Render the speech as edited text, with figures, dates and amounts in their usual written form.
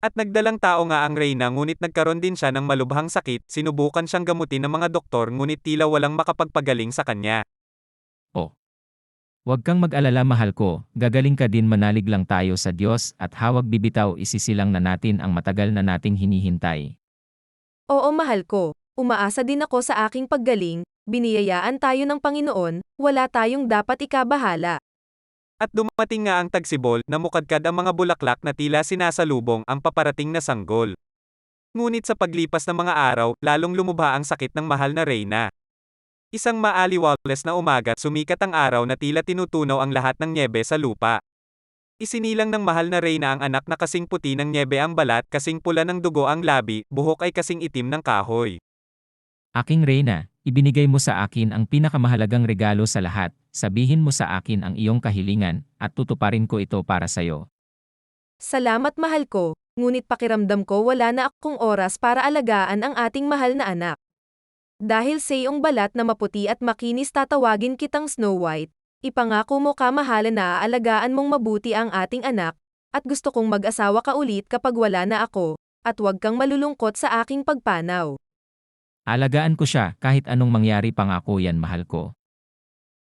At nagdalang tao nga ang Reyna ngunit nagkaroon din siya ng malubhang sakit, sinubukan siyang gamutin ng mga doktor ngunit tila walang makapagpagaling sa kanya. Oh, huwag kang mag-alala mahal ko, gagaling ka din manalig lang tayo sa Diyos at hawag bibitaw isisilang na natin ang matagal na nating hinihintay. Oo mahal ko, umaasa din ako sa aking paggaling, biniyayaan tayo ng Panginoon, wala tayong dapat ikabahala. At dumating nga ang tagsibol, na mukadkad ang mga bulaklak na tila sinasalubong ang paparating na sanggol. Ngunit sa paglipas ng mga araw, lalong lumubha ang sakit ng mahal na Reyna. Isang maaliwalas na umaga, sumikat ang araw na tila tinutunaw ang lahat ng nyebe sa lupa. Isinilang ng mahal na Reyna ang anak na kasing puti ng nyebe ang balat, kasing pula ng dugo ang labi, buhok ay kasing itim ng kahoy. Aking Reyna, ibinigay mo sa akin ang pinakamahalagang regalo sa lahat, sabihin mo sa akin ang iyong kahilingan, at tutuparin ko ito para sayo. Salamat mahal ko, ngunit pakiramdam ko wala na akong oras para alagaan ang ating mahal na anak. Dahil sa iyong balat na maputi at makinis tatawagin kitang Snow White, ipangako mo kamahalan na aalagaan mong mabuti ang ating anak, at gusto kong mag-asawa ka ulit kapag wala na ako, at huwag kang malulungkot sa aking pagpanaw. Alagaan ko siya kahit anong mangyari pangako yan mahal ko.